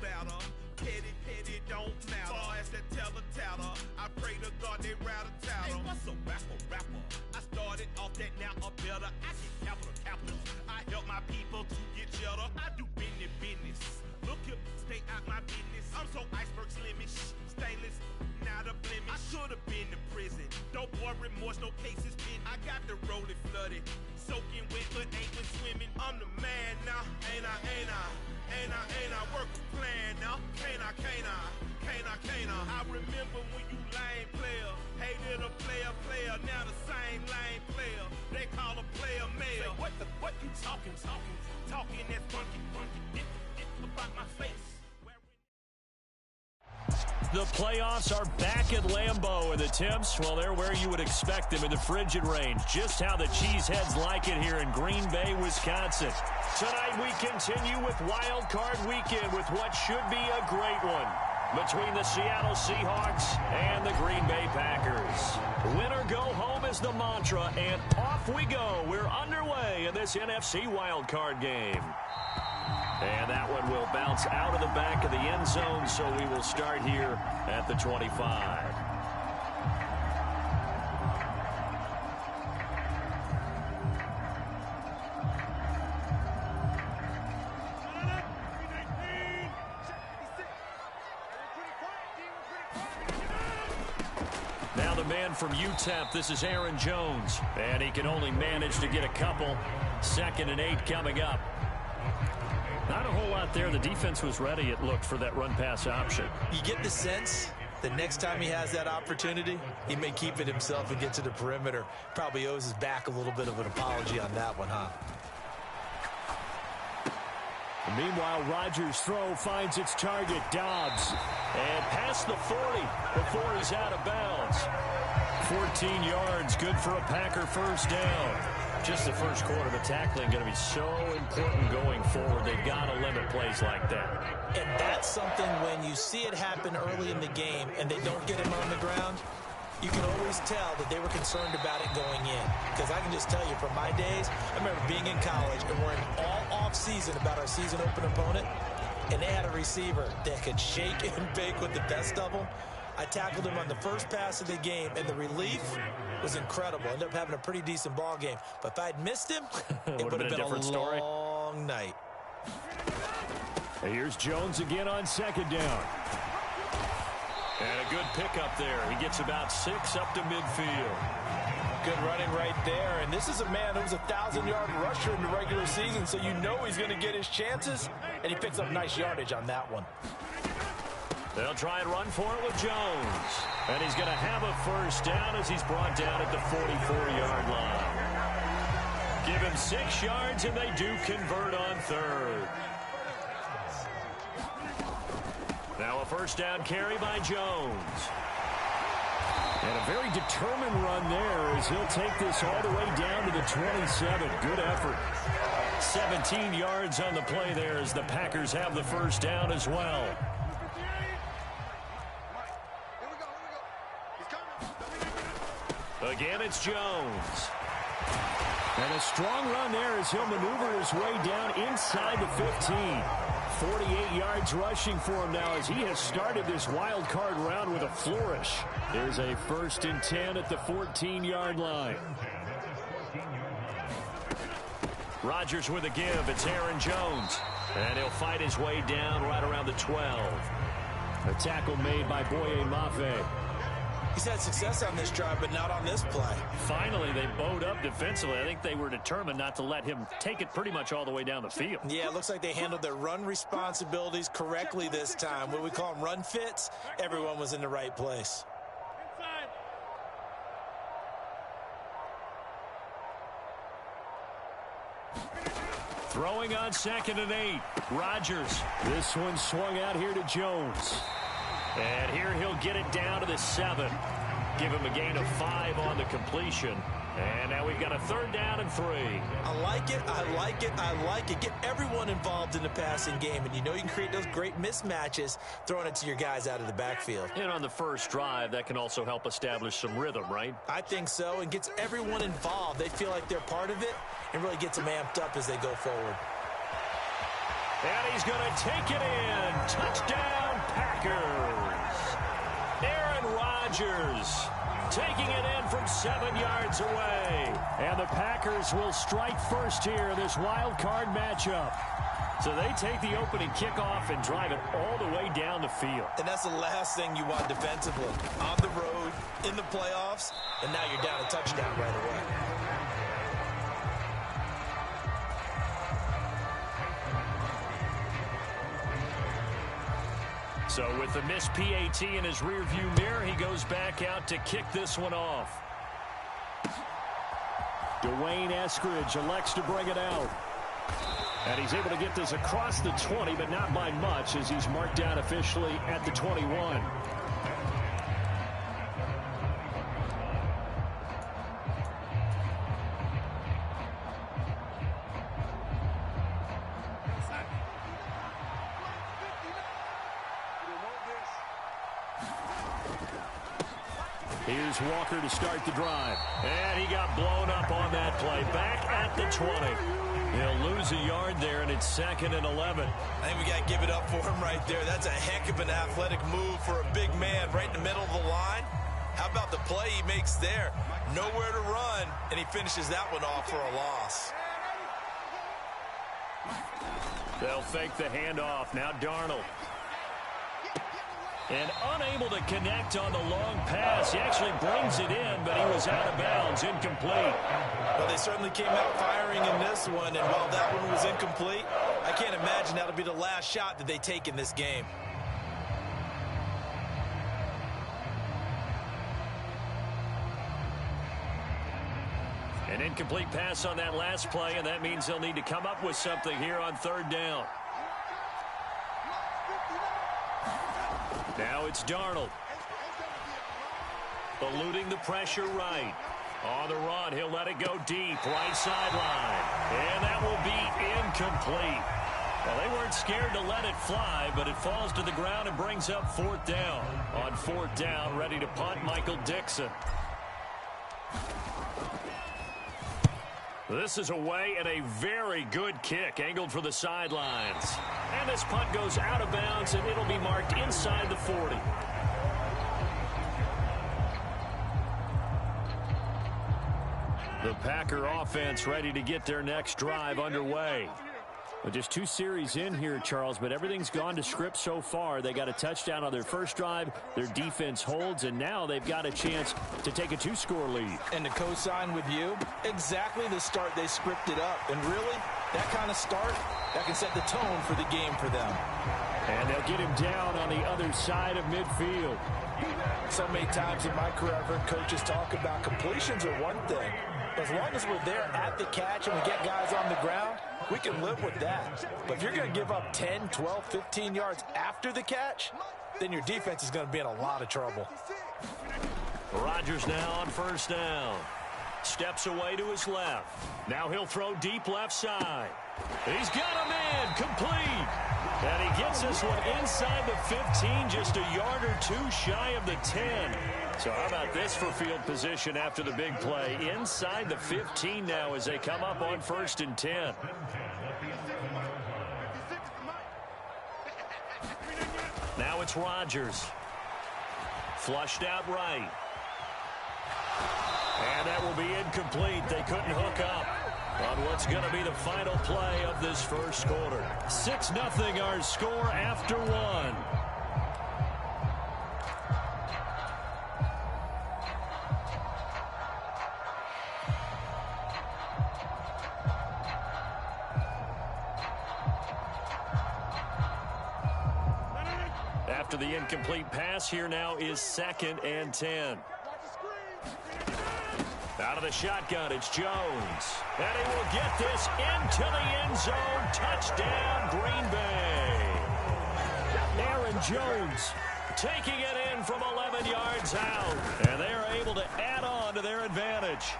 batter. Petty, don't matter. Far as that teller-tatter, I pray to God they rat-a-tatter. Hey, what's a rapper? I started off that, now I'm better. I get capital. I help my people to get cheddar. I do business. Look here, stay out my business. I'm so iceberg slimish, stainless, not a blemish. I should have been to prison. Don't boy remorse, no cases pinned. I got the rolling flooded, soaking wet, but ain't been swimming. I'm the man now, ain't I? Work a plan now, can't I? I remember when you lame player, hated a player, now the same lame player. They call a player mayor. Say, what you talking that's funky, about my face. The playoffs are back at Lambeau, and the temps, well, they're where you would expect them in the frigid range. Just how the Cheeseheads like it here in Green Bay, Wisconsin. Tonight we continue with Wild Card Weekend with what should be a great one between the Seattle Seahawks and the Green Bay Packers. Win or go home is the mantra, and off we go. We're underway in this NFC Wild Card game. And that one will bounce out of the back of the end zone, so we will start here at the 25. Now the man from UTEP, this is Aaron Jones, and he can only manage to get a couple. 2nd and 8 coming up. Not a whole lot there. The defense was ready, it looked, for that run-pass option. You get the sense that next time he has that opportunity, he may keep it himself and get to the perimeter. Probably owes his back a little bit of an apology on that one, huh? Meanwhile, Rodgers' throw finds its target, Dobbs. And past the 40 before he's out of bounds. 14 yards, good for a Packer first down. Just the first quarter, the tackling going to be so important going forward. They've got to limit plays like that. And that's something when you see it happen early in the game and they don't get him on the ground, you can always tell that they were concerned about it going in. Because I can just tell you from my days, I remember being in college and worrying all off-season about our season open opponent, and they had a receiver that could shake and bake with the best of them. I tackled him on the first pass of the game, and the relief was incredible. Ended up having a pretty decent ball game. But if I'd missed him, it would have been a long night. Here's Jones again on 2nd down. And a good pickup there. He gets about 6 up to midfield. Good running right there. And this is a man who was a 1,000-yard rusher in the regular season, so you know he's going to get his chances. And he picks up nice yardage on that one. They'll try and run for it with Jones. And he's going to have a first down as he's brought down at the 44-yard line. Give him 6 yards, and they do convert on 3rd. Now a first down carry by Jones. And a very determined run there as he'll take this all the way down to the 27. Good effort. 17 yards on the play there as the Packers have the first down as well. Again, it's Jones. And a strong run there as he'll maneuver his way down inside the 15. 48 yards rushing for him now as he has started this wild card round with a flourish. There's a 1st and 10 at the 14-yard line. Rodgers with a give. It's Aaron Jones. And he'll fight his way down right around the 12. A tackle made by Boye Mafe. He's had success on this drive, but not on this play. Finally, they bowed up defensively. I think they were determined not to let him take it pretty much all the way down the field. Yeah, it looks like they handled their run responsibilities correctly this time. What we call them run fits, everyone was in the right place. Throwing on 2nd and 8. Rodgers. This one swung out here to Jones. And here he'll get it down to the 7. Give him a gain of 5 on the completion. And now we've got a 3rd down and 3. I like it, I like it, I like it. Get everyone involved in the passing game. And you know you can create those great mismatches throwing it to your guys out of the backfield. And on the first drive, that can also help establish some rhythm, right? I think so. And gets everyone involved. They feel like they're part of it and really gets them amped up as they go forward. And he's going to take it in. Touchdown, Packers. Aaron Rodgers taking it in from 7 yards away. And the Packers will strike first here in this wild card matchup. So they take the opening kickoff and drive it all the way down the field. And that's the last thing you want defensively. On the road, in the playoffs, and now you're down a touchdown right away. So with the missed PAT in his rearview mirror, he goes back out to kick this one off. Dwayne Eskridge elects to bring it out. And he's able to get this across the 20, but not by much, as he's marked down officially at the 21. Here's Walker to start the drive. And he got blown up on that play. Back at the 20. He'll lose a yard there, and it's 2nd and 11. I think we got to give it up for him right there. That's a heck of an athletic move for a big man right in the middle of the line. How about the play he makes there? Nowhere to run, and he finishes that one off for a loss. They'll fake the handoff. Now Darnold. And unable to connect on the long pass. He actually brings it in, but he was out of bounds, incomplete. Well, they certainly came out firing in this one, and while that one was incomplete, I can't imagine that'll be the last shot that they take in this game. An incomplete pass on that last play, and that means they'll need to come up with something here on 3rd down. Now it's Darnold. Eluding the pressure right. On the run, he'll let it go deep. Right sideline. And that will be incomplete. Well, they weren't scared to let it fly, but it falls to the ground and brings up 4th down. On 4th down, ready to punt, Michael Dixon. This is away and a very good kick, angled for the sidelines. And this punt goes out of bounds, and it'll be marked inside the 40. The Packer offense ready to get their next drive underway. Well, just 2 series in here, Charles, but everything's gone to script so far. They got a touchdown on their first drive. Their defense holds, and now they've got a chance to take a 2-score lead. And to co-sign with you, exactly the start they scripted up. And really, that kind of start, that can set the tone for the game for them. And they'll get him down on the other side of midfield. So many times in my career, I've heard coaches talk about completions are one thing. As long as we're there at the catch and we get guys on the ground, we can live with that. But if you're going to give up 10, 12, 15 yards after the catch, then your defense is going to be in a lot of trouble. Rodgers now on 1st down. Steps away to his left. Now he'll throw deep left side. He's got him in. Complete. And he gets this one inside the 15, just a yard or 2 shy of the 10. So how about this for field position after the big play? Inside the 15 now as they come up on 1st and 10. Now it's Rodgers. Flushed out right. And that will be incomplete. They couldn't hook up on what's going to be the final play of this first quarter. 6-0 our score after 1. After the incomplete pass, here now is 2nd and 10. Out of the shotgun, it's Jones. And he will get this into the end zone. Touchdown, Green Bay. Aaron Jones taking it in from 11 yards out. And they are able to add on to their advantage.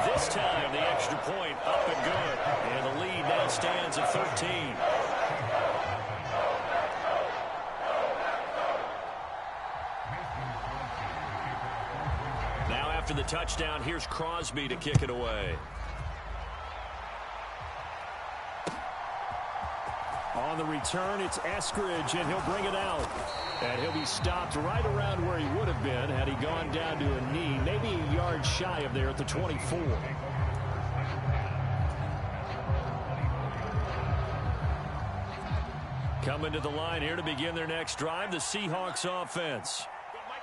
This time, the extra point up and good. And the lead now stands at 13. After the touchdown, here's Crosby to kick it away. On the return, it's Eskridge, and he'll bring it out. And he'll be stopped right around where he would have been had he gone down to a knee, maybe a yard shy of there at the 24. Coming to the line here to begin their next drive, the Seahawks offense.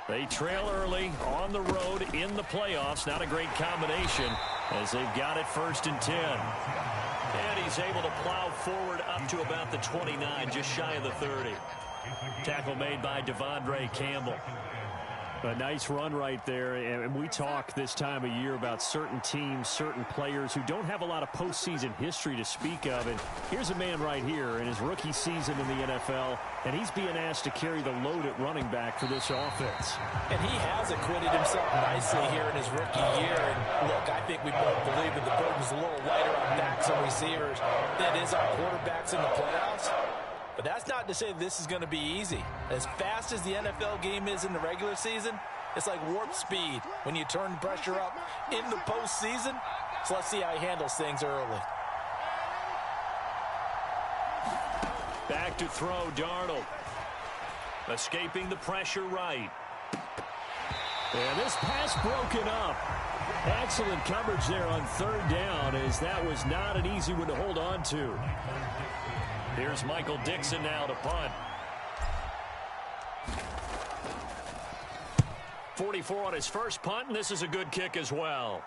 They trail early on the road in the playoffs. Not a great combination as they've got it 1st and 10. And he's able to plow forward up to about the 29, just shy of the 30. Tackle made by Devondre Campbell. A nice run right there, and we talk this time of year about certain teams, certain players who don't have a lot of postseason history to speak of. And here's a man right here in his rookie season in the NFL, and he's being asked to carry the load at running back for this offense. And he has acquitted himself nicely here in his rookie year. And look, I think we both believe that the burden's a little lighter on backs and receivers than it is on quarterbacks in the playoffs. But that's not to say this is going to be easy. As fast as the NFL game is in the regular season, it's like warp speed when you turn pressure up in the postseason. So let's see how he handles things early. Back to throw, Darnold. Escaping the pressure right. And this pass broken up. Excellent coverage there on 3rd down, as that was not an easy one to hold on to. Here's Michael Dixon now to punt. 44 on his first punt, and this is a good kick as well.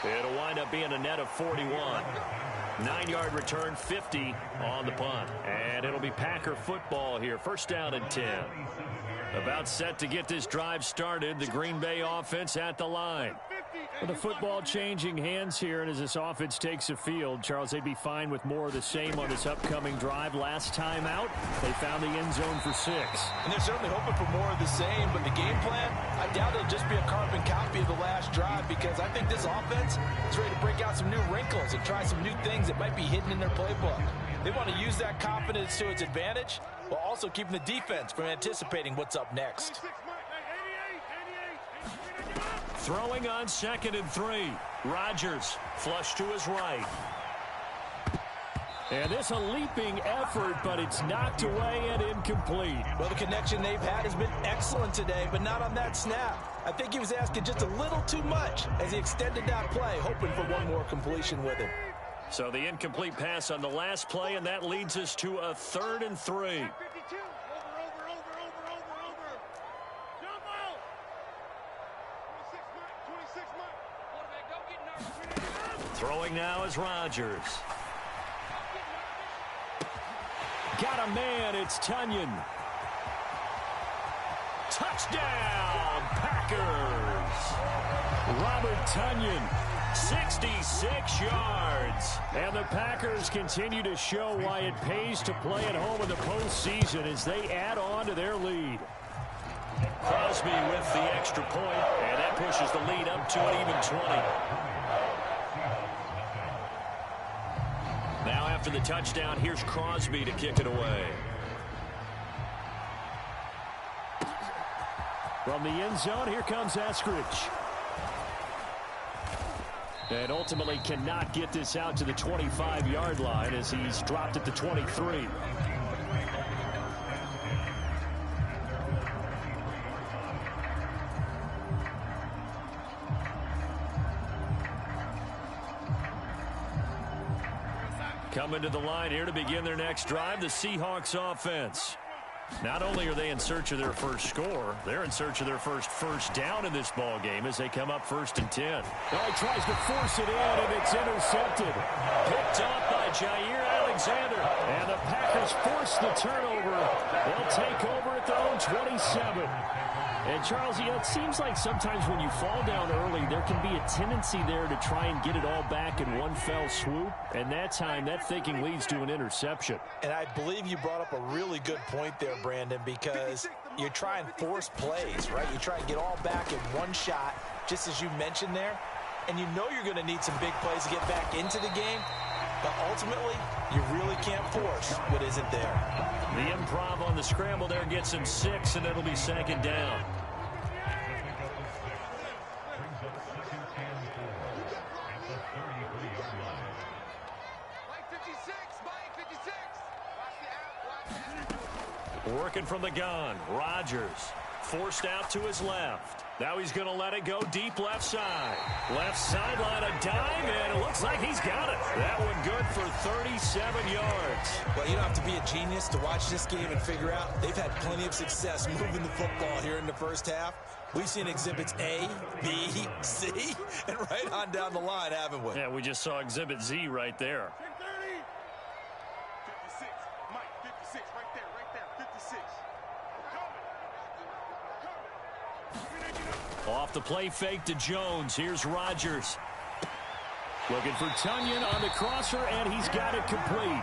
It'll wind up being a net of 41. 9-yard return, 50 on the punt. And it'll be Packer football here. 1st down and 10. About set to get this drive started. The Green Bay offense at the line. With the football changing hands here, and as this offense takes the field, Charles, they'd be fine with more of the same on this upcoming drive. Last time out, they found the end zone for 6. And they're certainly hoping for more of the same, but the game plan, I doubt it'll just be a carbon copy of the last drive, because I think this offense is ready to break out some new wrinkles and try some new things that might be hidden in their playbook. They want to use that confidence to its advantage, while also keeping the defense from anticipating what's up next. Throwing on 2nd and 3. Rodgers flush to his right. And this a leaping effort, but it's knocked away and incomplete. Well, the connection they've had has been excellent today, but not on that snap. I think he was asking just a little too much as he extended that play, hoping for one more completion with him. So the incomplete pass on the last play, and that leads us to a 3rd and 3. Throwing now is Rodgers. Got a man, it's Tunyon. Touchdown, Packers! Robert Tunyon, 66 yards. And the Packers continue to show why it pays to play at home in the postseason as they add on to their lead. Crosby with the extra point, and that pushes the lead up to an even 20. Now after the touchdown, here's Crosby to kick it away. From the end zone, here comes Eskridge. And ultimately cannot get this out to the 25-yard line as he's dropped at the 23. Coming to the line here to begin their next drive, the Seahawks offense. Not only are they in search of their first score, they're in search of their first down in this ball game as they come up 1st and 10. Oh, he tries to force it in, and it's intercepted. Picked up by Jair Alexander. And the Packers force the turnover. They'll take over at their own 27. And, Charles, you know, it seems like sometimes when you fall down early, there can be a tendency there to try and get it all back in one fell swoop. And that time, that thinking leads to an interception. And I believe you brought up a really good point there, Brandon, because you try and force plays, right? You try and get all back in one shot, just as you mentioned there. And you know you're going to need some big plays to get back into the game. But ultimately, you really can't force what isn't there. The improv on the scramble there gets him 6, and it'll be 2nd down. Working from the gun. Rodgers forced out to his left. Now he's going to let it go deep left side. Left sideline, a dime, and it looks like he's got it. That one good for 37 yards. Well, you don't have to be a genius to watch this game and figure out they've had plenty of success moving the football here in the first half. We've seen exhibits A, B, C, and right on down the line, haven't we? Yeah, we just saw exhibit Z right there. 56, Mike, 56, right there, 56. Off the play fake to Jones. Here's Rodgers. Looking for Tunyon on the crosser, and he's got it complete.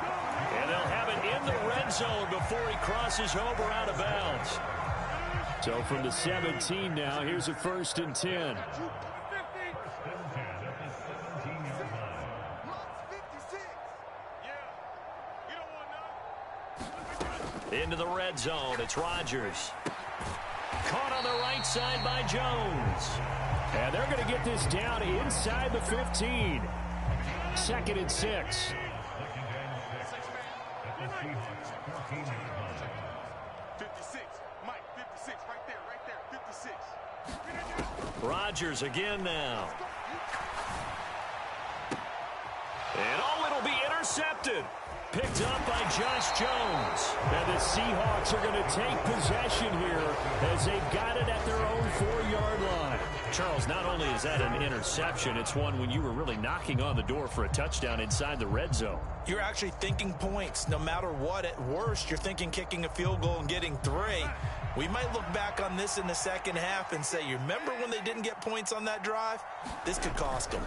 And they'll have it in the red zone before he crosses over out of bounds. So from the 17 now, here's a 1st and 10. Into the red zone, it's Rodgers. Caught on the right side by Jones. And they're going to get this down inside the 15. 2nd and 6. Rodgers again now. And it'll be intercepted. Picked up by Josh Jones. And the Seahawks are going to take possession here as they've got it at their own 4-yard line. Charles, not only is that an interception, it's one when you were really knocking on the door for a touchdown inside the red zone. You're actually thinking points. No matter what, at worst, you're thinking kicking a field goal and getting 3. We might look back on this in the second half and say, you remember when they didn't get points on that drive? This could cost them.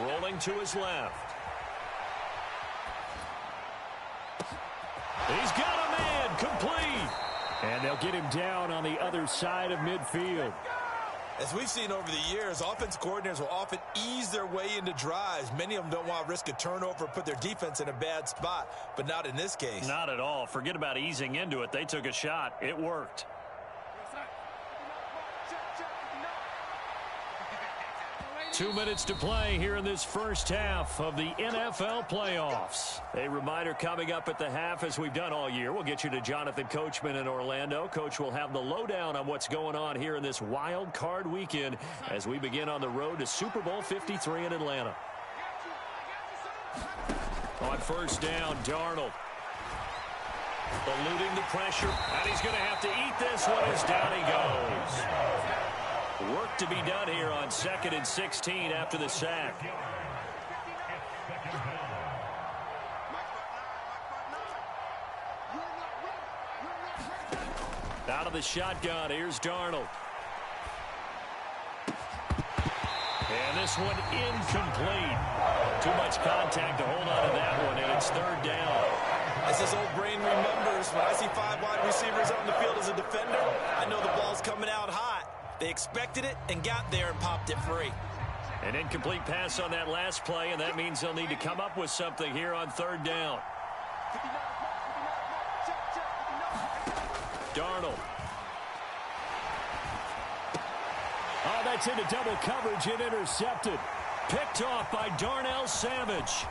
Rolling to his left. He's got a man, complete. And they'll get him down on the other side of midfield. As we've seen over the years, offense coordinators will often ease their way into drives. Many of them don't want to risk a turnover or put their defense in a bad spot, but not in this case. Not at all. Forget about easing into it. They took a shot. It worked. 2 minutes to play here in this first half of the NFL playoffs. A reminder coming up at the half, as we've done all year. We'll get you to Jonathan Coachman in Orlando. Coach will have the lowdown on what's going on here in this wild card weekend as we begin on the road to Super Bowl 53 in Atlanta. On first down, Darnold. Eluding the pressure, and he's going to have to eat this one as down he goes. Work to be done here on 2nd and 16 after the sack. Out of the shotgun, here's Darnold. And this one incomplete. Too much contact to hold on to that one, and it's 3rd down. As his old brain remembers, when I see 5 wide receivers on the field as a defender, I know the ball's coming out hot. They expected it and got there and popped it free. An incomplete pass on that last play, and that means they'll need to come up with something here on 3rd down. Darnold. Oh, that's into double coverage and intercepted. Picked off by Darnell Savage.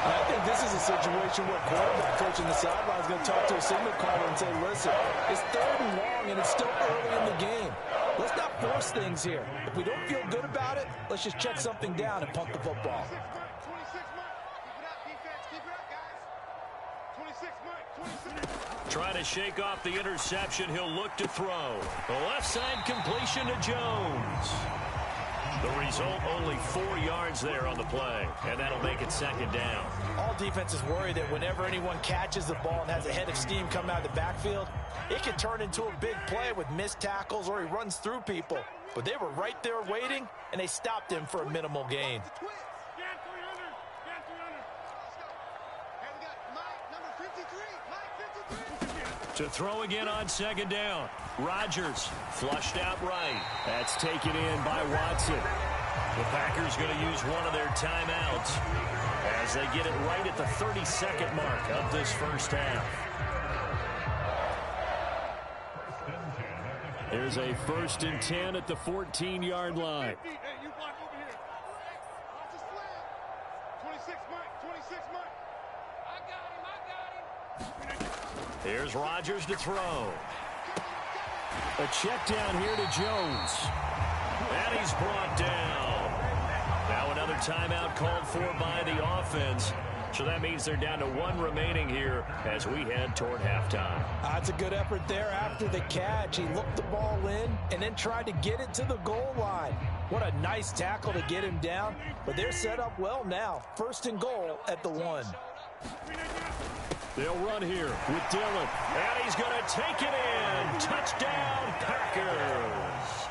I think this is a situation where quarterback coach in the sideline is going to talk to a signal caller and say, listen, it's 3rd and long and it's still early in the game. Let's not force things here. If we don't feel good about it, let's just check something down and punt the football. 26, Mike. Trying to shake off the interception. He'll look to throw. The left side completion to Jones. The result, only 4 yards there on the play, and that'll make it 2nd down. All defenses worry that whenever anyone catches the ball and has a head of steam come out of the backfield, it can turn into a big play with missed tackles or he runs through people. But they were right there waiting, and they stopped him for a minimal gain. To throw again on 2nd down. Rodgers flushed out right. That's taken in by Watson. The Packers going to use one of their timeouts as they get it right at the 32nd mark of this first half. Here's a 1st and 10 at the 14-yard line. Hey, you block over here. Watch the slam. 26, Mike. 26, Mike. I got him. Here's Rodgers to throw. A check down here to Jones. And he's brought down. Now another timeout called for by the offense. So that means they're down to one remaining here as we head toward halftime. That's a good effort there after the catch. He looked the ball in and then tried to get it to the goal line. What a nice tackle to get him down. But they're set up well now. First and goal at the 1. They'll run here with Dillon. And he's going to take it in. Touchdown, Packers.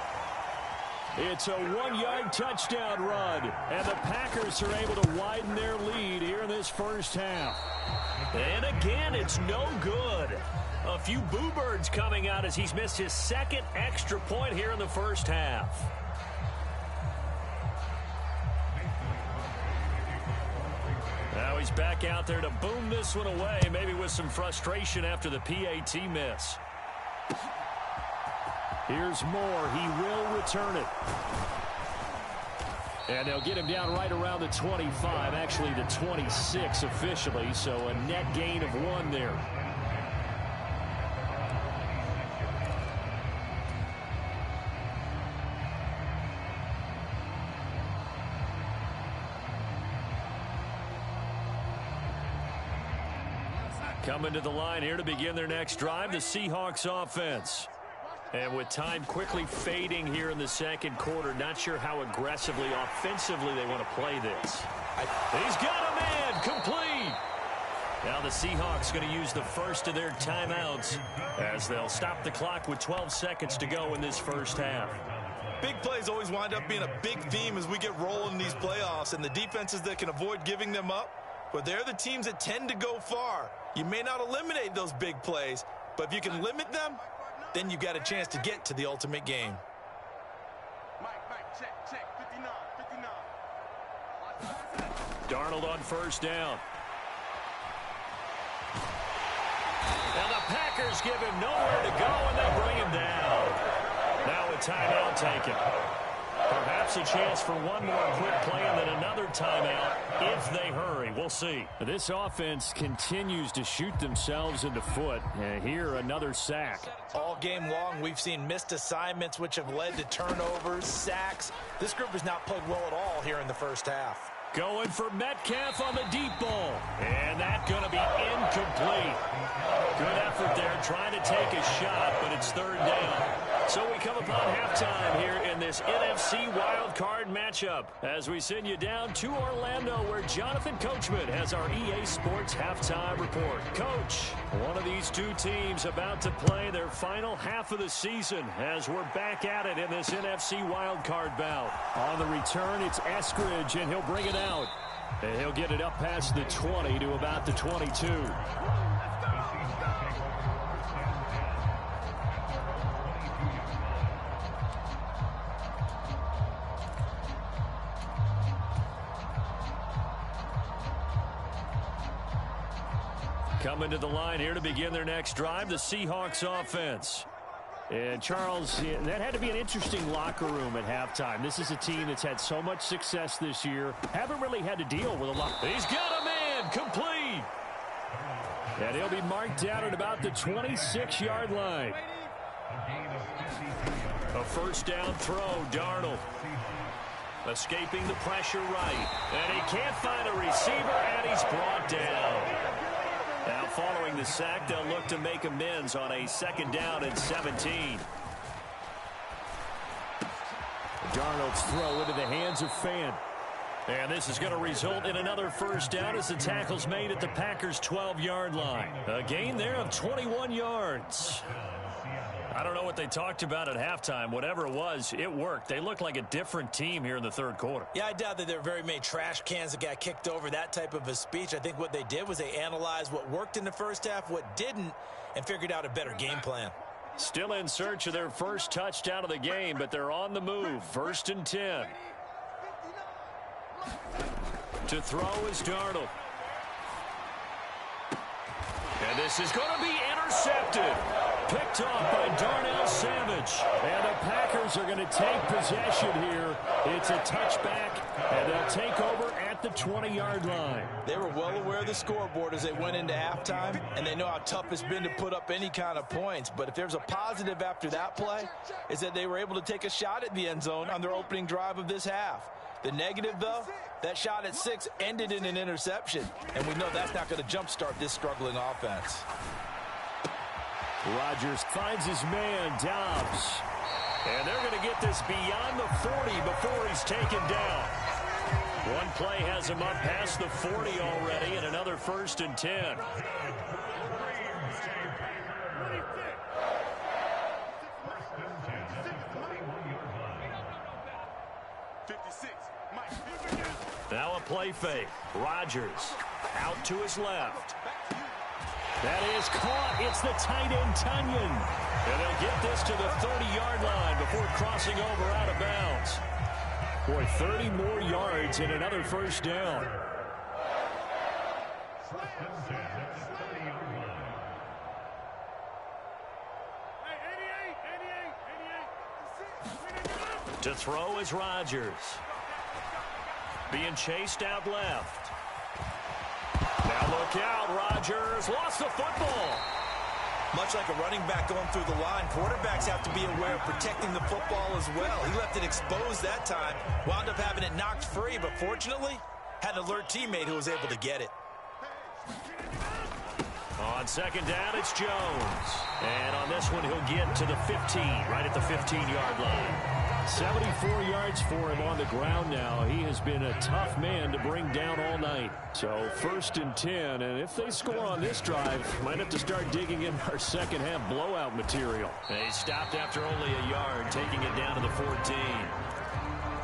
It's a 1-yard touchdown run. And the Packers are able to widen their lead here in this first half. And again, it's no good. A few boo birds coming out as he's missed his second extra point here in the first half. Now he's back out there to boom this one away, maybe with some frustration after the PAT miss. Here's Moore. He will return it. And they'll get him down right around the 25, actually the 26 officially, so a net gain of 1 there. Coming to the line here to begin their next drive, the Seahawks offense. And with time quickly fading here in the second quarter, not sure how aggressively, offensively they want to play this. He's got a man, complete. Now the Seahawks going to use the first of their timeouts as they'll stop the clock with 12 seconds to go in this first half. Big plays always wind up being a big theme as we get rolling in these playoffs, and the defenses that can avoid giving them up, but they're the teams that tend to go far. You may not eliminate those big plays, but if you can limit them, then you got a chance to get to the ultimate game. Check, 59. Darnold on first down. And the Packers give him nowhere to go, and they bring him down. Now a timeout taken. Perhaps a chance for one more quick play and then another timeout if they hurry. We'll see. This offense continues to shoot themselves in the foot. And here, another sack. All game long, we've seen missed assignments which have led to turnovers, sacks. This group has not played well at all here in the first half. Going for Metcalf on the deep ball. And that's going to be incomplete. Good effort there, trying to take a shot, but it's third down. So we come upon halftime here in this NFC wildcard matchup as we send you down to Orlando where Jonathan Coachman has our EA Sports halftime report. Coach, one of these two teams about to play their final half of the season as we're back at it in this NFC wildcard bout. On the return, it's Eskridge, and he'll bring it out. And he'll get it up past the 20 to about the 22. Coming to the line here to begin their next drive, the Seahawks offense. And, Charles, that had to be an interesting locker room at halftime. This is a team that's had so much success this year. Haven't really had to deal with a lot. He's got a man, complete. And he'll be marked down at about the 26-yard line. A first down throw, Darnold. Escaping the pressure right. And he can't find a receiver, and he's brought down. Now following the sack, they'll look to make amends on a second down and 17. Darnold's throw into the hands of Fan. And this is going to result in another first down as the tackle's made at the Packers' 12-yard line. A gain there of 21 yards. I don't know what they talked about at halftime. Whatever it was, it worked. They looked like a different team here in the third quarter. Yeah, I doubt that there were very many trash cans that got kicked over, that type of a speech. I think what they did was they analyzed what worked in the first half, what didn't, and figured out a better game plan. Still in search of their first touchdown of the game, but they're on the move. First and 10. To throw is Darnold. And this is going to be intercepted. Picked off by Darnell Savage. And the Packers Rams are going to take possession here. It's a touchback, and they'll take over at the 20-yard line. They were well aware of the scoreboard as they went into halftime, and they know how tough it's been to put up any kind of points. But if there's a positive after that play, is that they were able to take a shot at the end zone on their opening drive of this half. The negative, though, that shot at 6 ended in an interception, and we know that's not going to jumpstart this struggling offense. Rodgers finds his man, Dobbs. And they're going to get this beyond the 40 before he's taken down. One play has him up past the 40 already, and another 1st and 10. Now a play fake. Rodgers out to his left. That is caught. It's the tight end, Tunyon. And they'll get this to the 30-yard line before crossing over out of bounds. Boy, 30 more yards and another 1st down. To throw is Rodgers. Being chased out left. Now look out, Rodgers lost the football. Much like a running back going through the line, quarterbacks have to be aware of protecting the football as well. He left it exposed that time, wound up having it knocked free, but fortunately, had an alert teammate who was able to get it. On 2nd down, it's Jones. And on this one, he'll get to the 15, right at the 15-yard line. 74 yards for him on the ground now. He has been a tough man to bring down all night. So 1st and 10, and if they score on this drive, might have to start digging in our second-half blowout material. They stopped after only a yard, taking it down to the 14.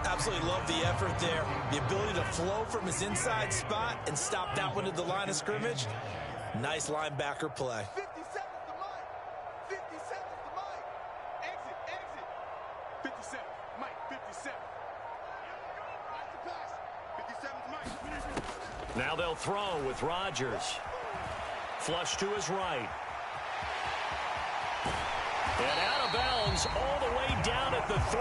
Absolutely love the effort there. The ability to flow from his inside spot and stop that one at the line of scrimmage. Nice linebacker play. 50 seconds to Mike. 50 seconds to Mike. Exit, exit. 57, Mike, 57. Watch the pass. 57 to Mike. Now they'll throw with Rodgers. Flush to his right. And out of bounds all the way down at the 3.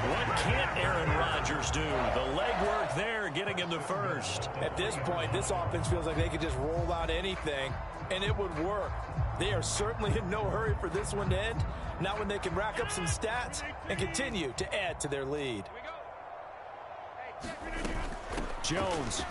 What can't Aaron Rodgers do? The legwork there getting him the 1st. At this point, this offense feels like they could just roll out anything, and it would work. They are certainly in no hurry for this one to end. Not when they can rack up some stats and continue to add to their lead. Jones.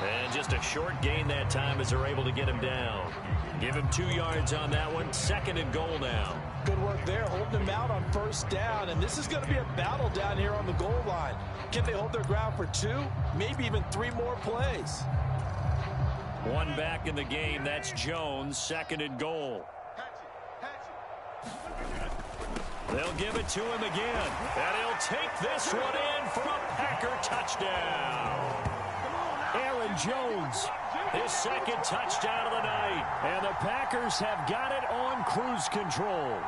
And just a short gain that time as they're able to get him down. Give him 2 yards on that one. 2nd and goal now. Good work there, holding him out on 1st down. And this is going to be a battle down here on the goal line. Can they hold their ground for 2, maybe even 3 more plays? One back in the game. That's Jones. 2nd and goal. They'll give it to him again. And he'll take this one in for a Packer touchdown. Aaron Jones, his 2nd touchdown of the night. And the Packers have got it on cruise control.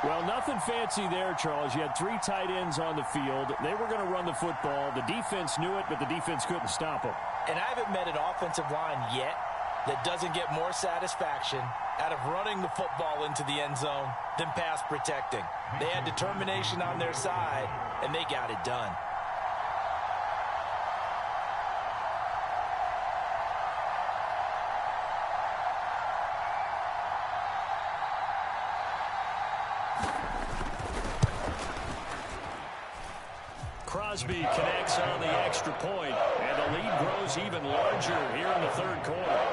Well, nothing fancy there, Charles. You had 3 tight ends on the field. They were going to run the football. The defense knew it, but the defense couldn't stop them. And I haven't met an offensive line yet that doesn't get more satisfaction out of running the football into the end zone than pass protecting. They had determination on their side, and they got it done. Crosby connects on the extra point, and the lead grows even larger here in the 3rd quarter.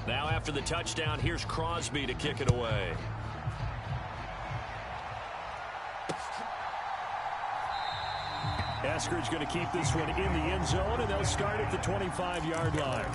Now after the touchdown, here's Crosby to kick it away. Eskridge going to keep this one in the end zone, and they'll start at the 25-yard line.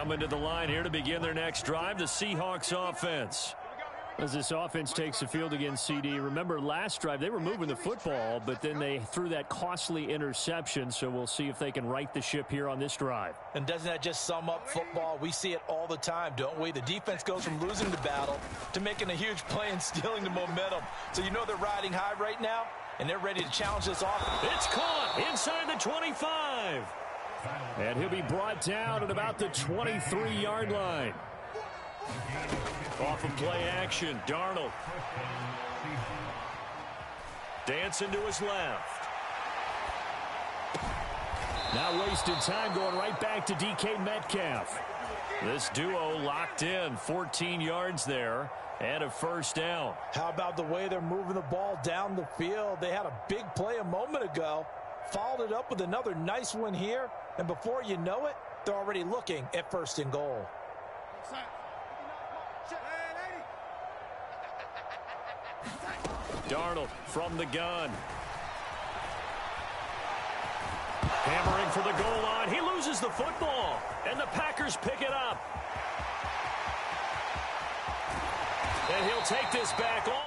coming to the line here to begin their next drive, the Seahawks offense. As this offense takes the field against CD, remember last drive they were moving the football, but then they threw that costly interception, so we'll see if they can right the ship here on this drive. And doesn't that just sum up football? We see it all the time, don't we? The defense goes from losing the battle to making a huge play and stealing the momentum. So you know they're riding high right now, and they're ready to challenge this offense. It's caught inside the 25. And he'll be brought down at about the 23-yard line. Off of play action, Darnold. Dancing to his left. Now wasted time going right back to DK Metcalf. This duo locked in, 14 yards there and a first down. How about the way they're moving the ball down the field? They had a big play a moment ago, followed it up with another nice one here, and before you know it, they're already looking at 1st and goal. Darnold from the gun. Hammering for the goal line. He loses the football, and the Packers pick it up. And he'll take this back on.